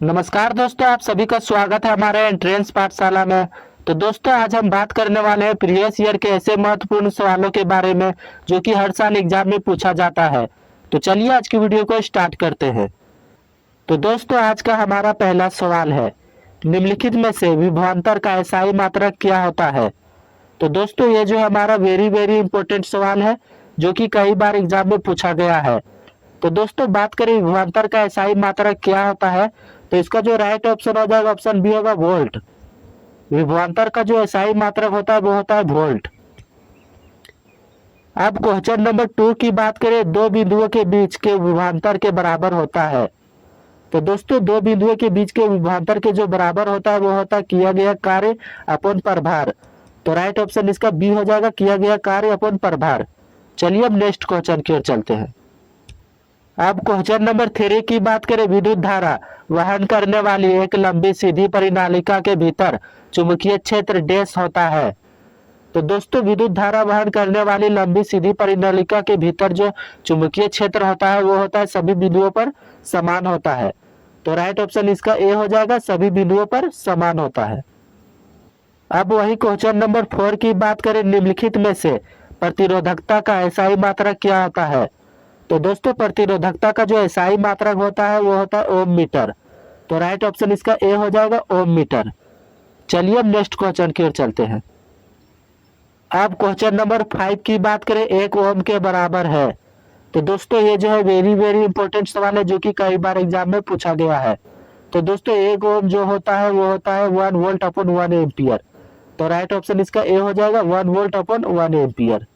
नमस्कार दोस्तों, आप सभी का स्वागत है हमारे एंट्रेंस पाठशाला में। तो दोस्तों, आज हम बात करने वाले हैं प्रीवियस ईयर के ऐसे महत्वपूर्ण सवालों के बारे में जो कि हर साल एग्जाम में पूछा जाता है। तो चलिए आज की वीडियो को स्टार्ट करते हैं। तो दोस्तों, आज का हमारा पहला सवाल है, निम्नलिखित में से विभवांतर का एसआई मात्रक क्या होता है। तो दोस्तों, ये जो हमारा वेरी वेरी इंपॉर्टेंट सवाल है जो कि कई बार एग्जाम में पूछा गया है। तो दोस्तों, बात करें विभवांतर का एसआई मात्रक क्या होता है, तो इसका जो राइट ऑप्शन हो जाएगा, ऑप्शन बी होगा वोल्ट। विभवांतर का जो एसआई मात्रक होता है वो होता है वोल्ट। अब क्वेश्चन नंबर 2 की बात करें, दो बिंदुओं के बीच के विभवांतर के बराबर होता है। तो दोस्तों, दो बिंदुओं के बीच के विभवांतर के जो बराबर होता है वो होता है किया गया कार्य अपन प्रभार। तो राइट ऑप्शन इसका बी हो जाएगा, किया गया कार्य अपन प्रभार। चलिए अब नेक्स्ट क्वेश्चन की ओर चलते हैं। अब क्वेश्चन नंबर 3 की बात करें, विद्युत धारा वहन करने वाली एक लंबी सीधी परिनालिका के भीतर चुंबकीय क्षेत्र डैश होता है। तो दोस्तों, विद्युत धारा वहन करने वाली लंबी सीधी परिनालिका के भीतर जो चुंबकीय क्षेत्र होता है वो होता है सभी बिंदुओं पर समान होता है। तो राइट ऑप्शन इसका ए हो जाएगा, सभी बिंदुओं पर समान होता है। अब वही क्वेश्चन नंबर 4 की बात करें, निम्नलिखित में से प्रतिरोधकता का एसआई मात्रक क्या होता है। तो दोस्तों, प्रतिरोधकता का जो एसआई मात्रक होता है वो होता है ओम मीटर। तो राइट ऑप्शन इसका ए हो जाएगा, ओम मीटर। चलिए अब नेक्स्ट क्वेश्चन की ओर चलते हैं। अब क्वेश्चन नंबर 5 की बात करें, एक ओम के बराबर है। तो दोस्तों, ये जो है वेरी वेरी इंपॉर्टेंट सवाल है जो कि कई बार एग्जाम में पूछा गया है। तो दोस्तों, एक ओम जो होता है वो होता है 1 वोल्ट अपन 1 एम्पियर। तो राइट ऑप्शन इसका ए हो जाएगा, 1 वोल्ट अपन 1 एम्पियर।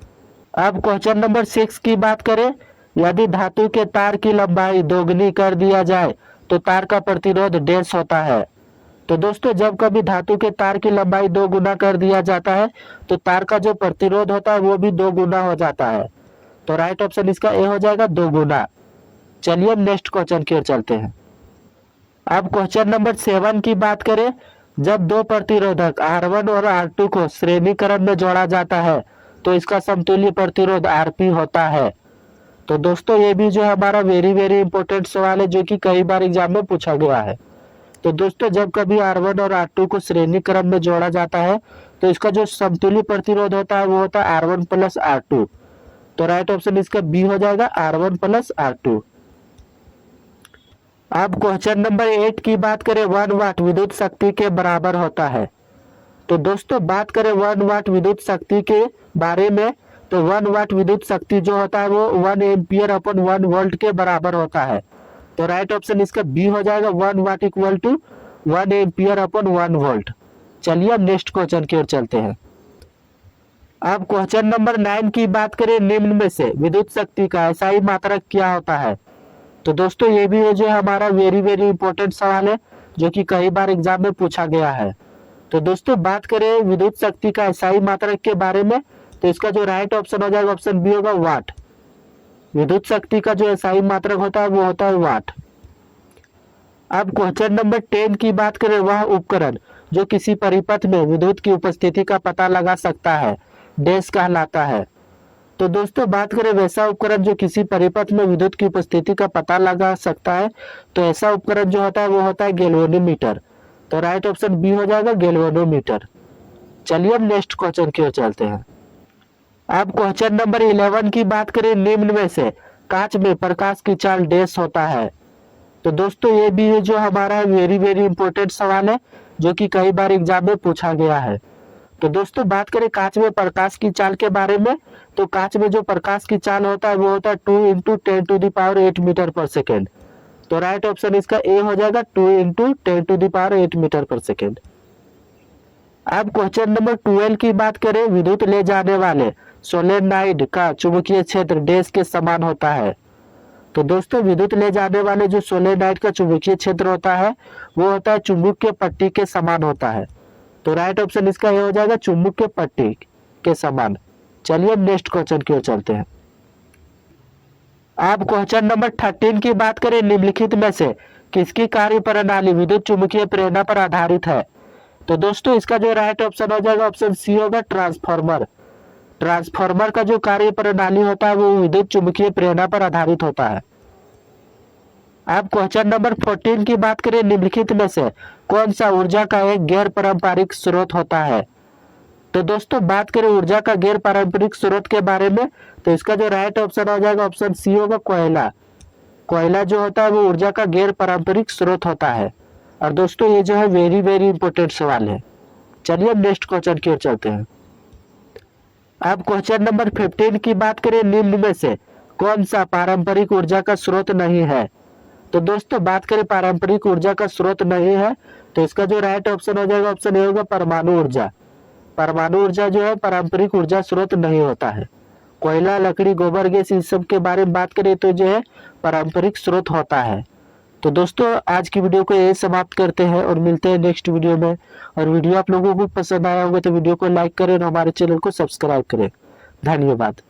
अब क्वेश्चन नंबर 6 की बात करें, यदि धातु के तार की लंबाई दोगुनी कर दिया जाए तो तार का प्रतिरोध डैश होता है। तो दोस्तों, जब कभी धातु के तार की लंबाई 2 गुना कर दिया जाता है तो तार का जो प्रतिरोध होता है वो भी 2 गुना हो जाता है। तो राइट ऑप्शन इसका ए हो जाएगा, 2 गुना। चलिए नेक्स्ट क्वेश्चन की ओर चलते हैं। अब क्वेश्चन नंबर 7 की बात करें, जब दो प्रतिरोधक R1 और R2 को श्रेणीक्रम में जोड़ा जाता है तो इसका समतुल्य प्रतिरोध Rp होता है। तो दोस्तों, ये भी जो हमारा वेरी वेरी इंपॉर्टेंट सवाल है जो कि कई बार एग्जाम में पूछा गया है। तो दोस्तों, जब कभी R1 और R2 को श्रेणी क्रम में जोड़ा जाता है तो इसका जो समतुल्य प्रतिरोध होता है वो होता है R1 प्लस R2। तो राइट ऑप्शन इसका बी हो जाएगा, R1 प्लस R2। अब क्वेश्चन नंबर 8 की बात करें, 1 वाट विद्युत शक्ति के बराबर होता है। तो दोस्तों, बात करें 1 वाट विद्युत शक्ति के बारे में, तो 1 वाट विद्युत शक्ति जो होता है वो 1 एम्पियर अपन 1 वोल्ट के बराबर होता है। तो राइट ऑप्शन इसका बी हो जाएगा, 1 वाट इक्वल टू 1 एम्पियर अपन 1 वोल्ट। चलिए अब नेक्स्ट क्वेश्चन की ओर चलते हैं। अब क्वेश्चन नंबर 9 की बात करें, निम्न में से विद्युत शक्ति का एसआई मात्रक क्या होता है। तो दोस्तों, ये भी है जो हमारा वेरी वेरी इंपॉर्टेंट सवाल है जो कि कई बार एग्जाम में पूछा गया है। तो दोस्तों, बात करें विद्युत शक्ति का एसआई मात्रक के बारे में, तो इसका जो राइट ऑप्शन हो जाएगा, ऑप्शन बी होगा, वाट। विद्युत शक्ति का जो एसआई मात्रक होता है वो होता है वाट। अब क्वेश्चन नंबर 10 की बात करें, वह उपकरण जो किसी परिपथ में विद्युत की उपस्थिति का पता लगा सकता है डैश कहलाता है। तो दोस्तों, बात करें वैसा उपकरण जो किसी परिपथ में विद्युत की उपस्थिति का पता लगा सकता है, तो ऐसा उपकरण जो होता है वो होता है गैल्वेनोमीटर। तो राइट ऑप्शन बी हो जाएगा, गैल्वेनोमीटर। चलिए अब नेक्स्ट क्वेश्चन की ओर चलते हैं। अब क्वेश्चन नंबर 11 की बात करें, निम्न में से कांच में प्रकाश की चाल डैश होता है। तो दोस्तों, ये भी है जो हमारा वेरी वेरी इंपॉर्टेंट सवाल है जो कि कई बार एग्जाम में पूछा गया है। तो दोस्तों, बात करें कांच में प्रकाश की चाल के बारे में, तो कांच में जो प्रकाश की चाल होता है वो होता है 2 इंटू 10⁸ मीटर पर सेकेंड। तो राइट ऑप्शन इसका ए हो जाएगा, 2 इंटू 10⁸ मीटर पर सेकेंड। अब क्वेश्चन नंबर 12 की बात करें, विद्युत ले जाने वाले सोलेनॉइड का चुंबकीय क्षेत्र डैश के समान होता है। तो दोस्तों, विद्युत ले जाने वाले जो सोलेनॉइड का चुंबकीय क्षेत्र होता है वो होता है चुंबक के पट्टी के समान होता है। तो राइट ऑप्शन इसका ये हो जाएगा, चुंबक के पट्टी के समान। चलिए नेक्स्ट क्वेश्चन की ओर चलते हैं। अब क्वेश्चन नंबर 13 की बात करें, निम्नलिखित में से किसकी कार्य प्रणाली विद्युत चुंबकीय प्रेरणा पर आधारित है। तो दोस्तों, इसका जो राइट ऑप्शन हो जाएगा, ऑप्शन सी होगा, ट्रांसफार्मर। ट्रांसफार्मर का जो कार्य प्रणाली होता है वो विद्युत चुंबकीय प्रेरणा पर आधारित होता है। अब क्वेश्चन नंबर 14 की बात करें, निम्नलिखित में से कौन सा ऊर्जा का एक गैर पारंपरिक स्रोत होता है। तो दोस्तों बात करें ऊर्जा का गैर पारंपरिक स्रोत के बारे में, तो इसका जो राइट ऑप्शन हो जाएगा ऑप्शन सी होगा, कोयला। कोयला जो होता है वो ऊर्जा का गैर पारंपरिक स्रोत होता है। और दोस्तों ये जो है वेरी वेरी इंपॉर्टेंट सवाल है। चलिए नेक्स्ट क्वेश्चन की ओर चलते हैं। अब क्वेश्चन नंबर 15 की बात करें, निम्न में से कौन सा पारंपरिक ऊर्जा का स्रोत नहीं है। तो दोस्तों बात करें पारंपरिक ऊर्जा का स्रोत नहीं है, तो इसका जो राइट ऑप्शन हो जाएगा ऑप्शन ए होगा, परमाणु ऊर्जा। परमाणु ऊर्जा जो है पारंपरिक ऊर्जा स्रोत नहीं होता है। कोयला, लकड़ी, गोबर गैस, इन सब के बारे में बात करें तो जो है पारंपरिक स्रोत होता है। तो दोस्तों आज की वीडियो को यही समाप्त करते हैं और मिलते हैं नेक्स्ट वीडियो में। और वीडियो आप लोगों को पसंद आया होगा तो वीडियो को लाइक करें और हमारे चैनल को सब्सक्राइब करें। धन्यवाद।